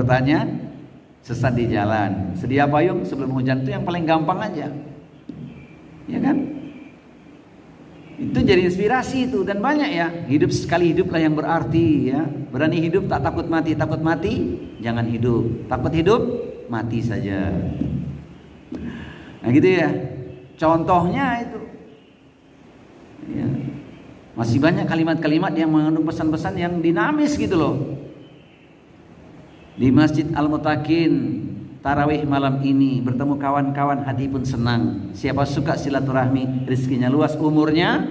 bertanya, sesat di jalan. Sedia payung sebelum hujan, itu yang paling gampang aja. Ya kan? Itu jadi inspirasi itu. Dan banyak ya, hidup sekali hiduplah yang berarti ya. Berani hidup tak takut mati. Takut mati jangan hidup. Takut hidup mati saja. Nah gitu ya. Contohnya itu ya. Masih banyak kalimat-kalimat yang mengandung pesan-pesan yang dinamis gitu loh. Di Masjid Al-Mutakin tarawih malam ini, bertemu kawan-kawan hati pun senang. Siapa suka silaturahmi, rezekinya luas, umurnya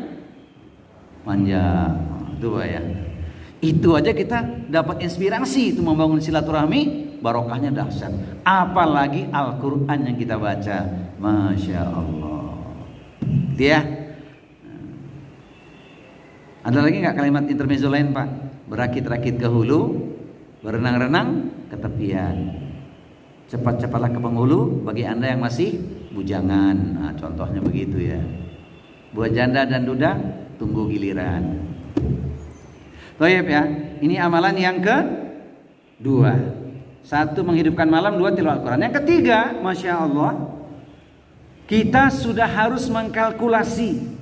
panjang. Itu ya. Itu aja kita dapat inspirasi itu membangun silaturahmi, barokahnya dahsyat. Apalagi Al-Quran yang kita baca, Masya Allah. Itu ya. Ada lagi nggak kalimat intermezzo lain Pak? Berakit-rakit ke hulu, berenang-renang ke tepian. Cepat-cepatlah ke penghulu bagi Anda yang masih bujangan. Nah, contohnya begitu ya. Buat janda dan duda, tunggu giliran. Toyib ya. Ini amalan yang kedua. Satu, menghidupkan malam. Dua, tilawah Al-Quran. Yang ketiga, Masya Allah, kita sudah harus mengkalkulasi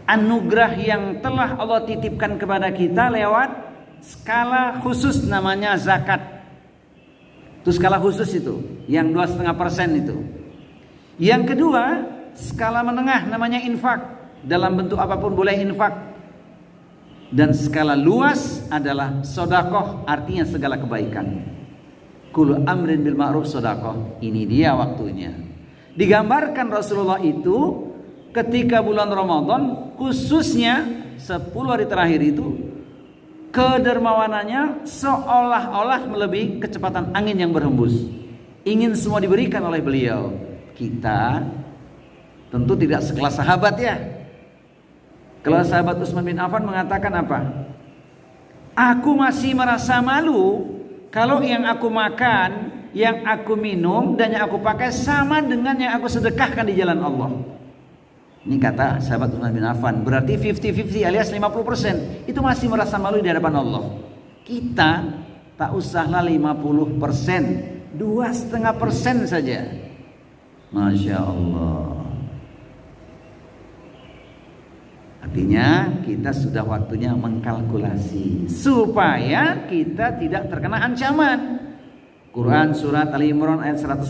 anugerah yang telah Allah titipkan kepada kita lewat skala khusus namanya zakat. Itu skala khusus itu, yang 2,5% itu. Yang kedua, skala menengah namanya infak. Dalam bentuk apapun boleh infak. Dan skala luas adalah sodakoh, artinya segala kebaikan. Kullu amrin bil ma'ruf sodakoh. Ini dia waktunya. Digambarkan Rasulullah itu ketika bulan Ramadan, khususnya 10 hari terakhir itu, kedermawanannya seolah-olah melebihi kecepatan angin yang berhembus. Ingin semua diberikan oleh beliau. Kita tentu tidak sekelas sahabat ya. Kalau sahabat Utsman bin Affan mengatakan apa? Aku masih merasa malu kalau yang aku makan, yang aku minum, dan yang aku pakai sama dengan yang aku sedekahkan di jalan Allah. Ini kata sahabat Utsman bin Affan. Berarti 50-50 alias 50%. Itu masih merasa malu di hadapan Allah. Kita tak usahlah 50%, 2,5% saja. Masya Allah. Artinya kita sudah waktunya mengkalkulasi supaya kita tidak terkena ancaman. Quran surat Ali Imran ayat 180.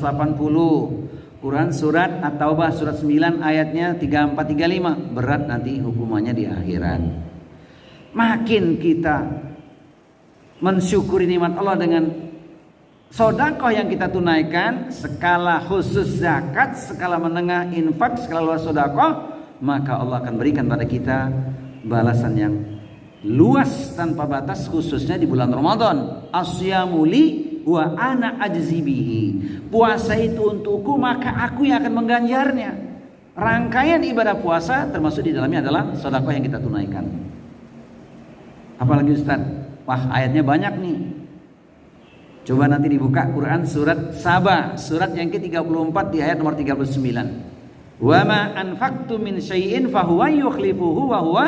Quran surat At-Taubah surat 9 ayatnya 34-35. Berat nanti hukumannya di akhirat. Makin kita mensyukuri nikmat Allah dengan sedekah yang kita tunaikan, skala khusus zakat, skala menengah infak, skala luas sedekah, maka Allah akan berikan pada kita balasan yang luas tanpa batas, khususnya di bulan Ramadan. Asyamuli wa ana ajzi bihi. Puasa itu untukku, maka aku yang akan mengganjarnya. Rangkaian ibadah puasa termasuk di dalamnya adalah sedekah yang kita tunaikan. Apalagi Ustaz? Wah, ayatnya banyak nih. Coba nanti dibuka Quran surat Saba, surat yang ke-34 di ayat nomor 39. Wa ma anfaqtu min syai'in fahuwa yukhlifuhu wa huwa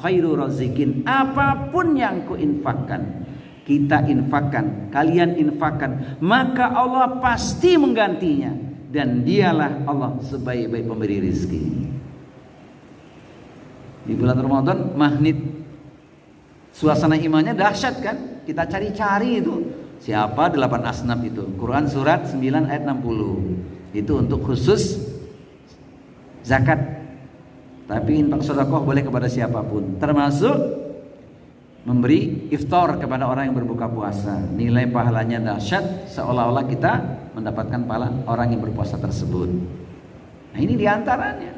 khairu razikin. Apapun yang kuinfakkan, kita infakkan, kalian infakkan, maka Allah pasti menggantinya, dan dialah Allah sebaik-baik pemberi rezeki. Di bulan Ramadan magnet suasana imannya dahsyat kan? Kita cari-cari itu siapa 8 asnaf itu. Quran surat 9 ayat 60. Itu untuk khusus zakat. Tapi infak sedekah boleh kepada siapapun, termasuk memberi iftar kepada orang yang berbuka puasa. Nilai pahalanya dahsyat, seolah-olah kita mendapatkan pahala orang yang berpuasa tersebut. Nah, ini diantaranya.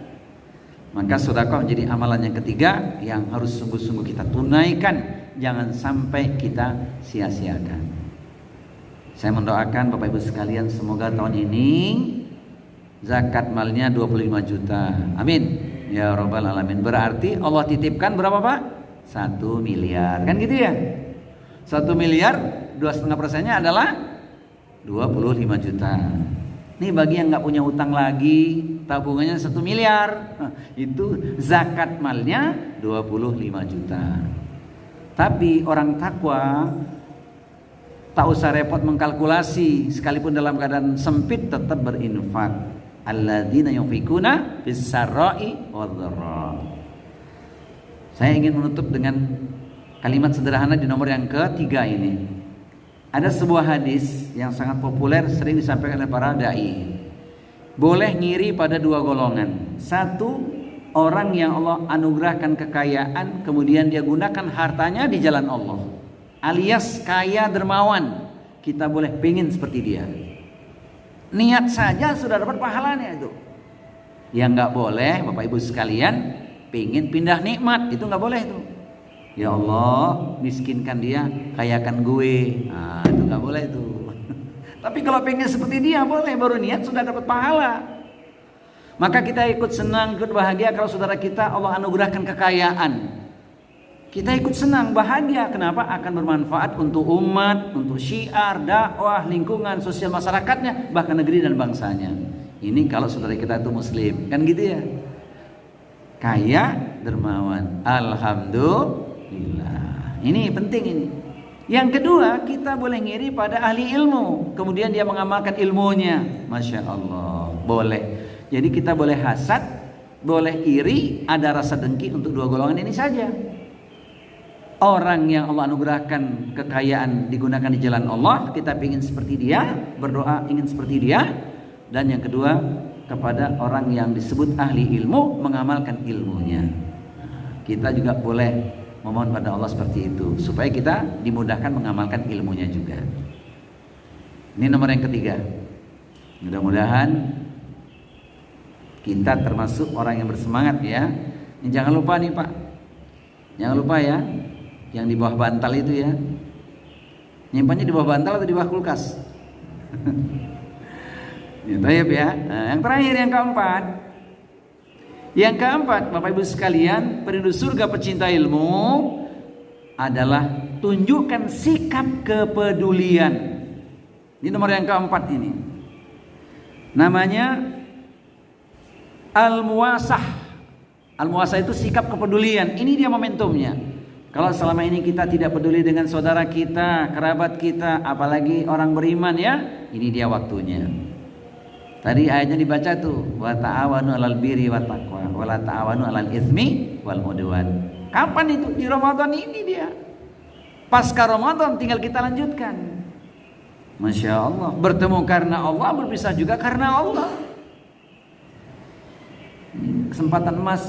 Maka sedekah menjadi amalan yang ketiga yang harus sungguh-sungguh kita tunaikan, jangan sampai kita sia-siakan. Saya mendoakan Bapak Ibu sekalian, semoga tahun ini zakat malnya 25 juta. Amin ya rabbal alamin. Berarti Allah titipkan berapa Pak? 1 miliar, kan gitu ya. 1 miliar 2,5%-nya adalah 25 juta. Ini bagi yang nggak punya utang lagi, tabungannya 1 miliar, itu zakat malnya 25 juta. Tapi orang takwa tak usah repot mengkalkulasi, sekalipun dalam keadaan sempit tetap berinfak. Alladzina yunfikuna fis-sarra'i wadh-dharra. Saya ingin menutup dengan kalimat sederhana di nomor yang ketiga ini. Ada sebuah hadis yang sangat populer, sering disampaikan oleh para dai. Boleh ngiri pada dua golongan. Satu, orang yang Allah anugerahkan kekayaan, kemudian dia gunakan hartanya di jalan Allah, alias kaya dermawan. Kita boleh pengen seperti dia. Niat saja sudah dapat pahalanya itu. Yang nggak boleh, Bapak Ibu sekalian, pengen pindah nikmat, itu nggak boleh itu. Ya Allah, miskinkan dia, kayakan gue. Nah, itu nggak boleh itu. Tapi kalau pengen seperti dia boleh, baru niat sudah dapat pahala. Maka kita ikut senang, ikut bahagia kalau saudara kita Allah anugerahkan kekayaan. Kita ikut senang, bahagia. Kenapa? Akan bermanfaat untuk umat, untuk syiar, dakwah, lingkungan, sosial masyarakatnya, bahkan negeri dan bangsanya. Ini kalau saudara kita itu muslim, kan gitu ya. Kaya dermawan, alhamdulillah. Ini penting ini. Yang kedua, kita boleh ngiri pada ahli ilmu, kemudian dia mengamalkan ilmunya. Masya Allah, boleh. Jadi kita boleh hasad, boleh iri, ada rasa dengki untuk dua golongan ini saja. Orang yang Allah anugerahkan kekayaan digunakan di jalan Allah, kita ingin seperti dia, berdoa ingin seperti dia. Dan yang kedua, kepada orang yang disebut ahli ilmu, mengamalkan ilmunya. Kita juga boleh memohon pada Allah seperti itu, supaya kita dimudahkan mengamalkan ilmunya juga. Ini nomor yang ketiga. Mudah-mudahan kita termasuk orang yang bersemangat ya. Jangan lupa nih Pak, jangan lupa ya, yang di bawah bantal itu ya, nyimpannya di bawah bantal atau di bawah kulkas? Ya. Nah, yang terakhir, yang keempat. Yang keempat, Bapak Ibu sekalian, perindu surga pecinta ilmu adalah tunjukkan sikap kepedulian. Ini nomor yang keempat ini. Namanya al-muwasah. Al-muwasah itu sikap kepedulian. Ini dia momentumnya. Kalau selama ini kita tidak peduli dengan saudara kita, kerabat kita, apalagi orang beriman ya, ini dia waktunya. Tadi ayatnya dibaca tuh, wa ta'awanu 'alal birri wat taqwa wa la ta'awanu 'alal itsmi wal 'udwan. Kapan itu? Di Ramadan ini dia. Pasca Ramadan tinggal kita lanjutkan. Masya Allah, bertemu karena Allah, berpisah juga karena Allah. Kesempatan emas.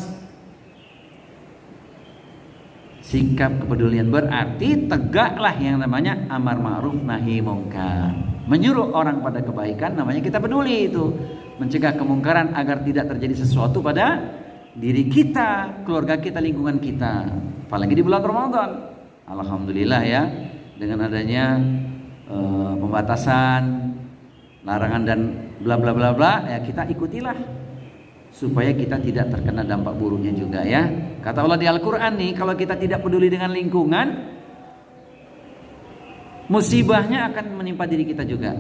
Sikap kepedulian berarti tegaklah yang namanya amar ma'ruf nahi mungkar. Menyuruh orang pada kebaikan, namanya kita peduli itu. Mencegah kemungkaran agar tidak terjadi sesuatu pada diri kita, keluarga kita, lingkungan kita. Apalagi di bulan Ramadan. Alhamdulillah ya, dengan adanya pembatasan, larangan dan bla bla bla bla, ya kita ikutilah supaya kita tidak terkena dampak buruknya juga ya. Kata Allah di Al-Quran nih, kalau kita tidak peduli dengan lingkungan, musibahnya akan menimpa diri kita juga.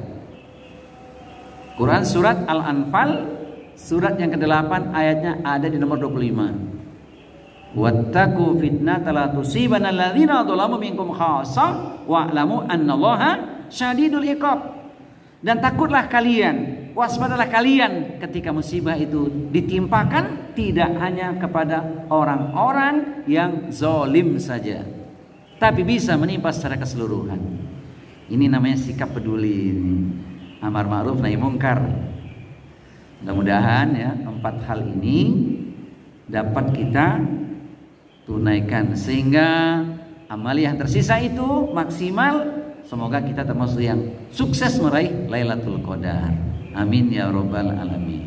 Quran surat Al-Anfal, surat yang ke-8, ayatnya ada di nomor 25. Wattaqu fitnatan la tusibanna alladzina dzalamu minkum khassah wa'lamu annallaha syadidul iqab. Dan takutlah kalian, waspadalah kalian ketika musibah itu ditimpakan tidak hanya kepada orang-orang yang zalim saja, tapi bisa menimpa secara keseluruhan. Ini namanya sikap peduli, amar ma'ruf nahi mungkar. Mudah-mudahan ya 4 hal ini dapat kita tunaikan sehingga amal yang tersisa itu maksimal. Semoga kita termasuk yang sukses meraih Lailatul Qadar. Amin ya rabbal alamin.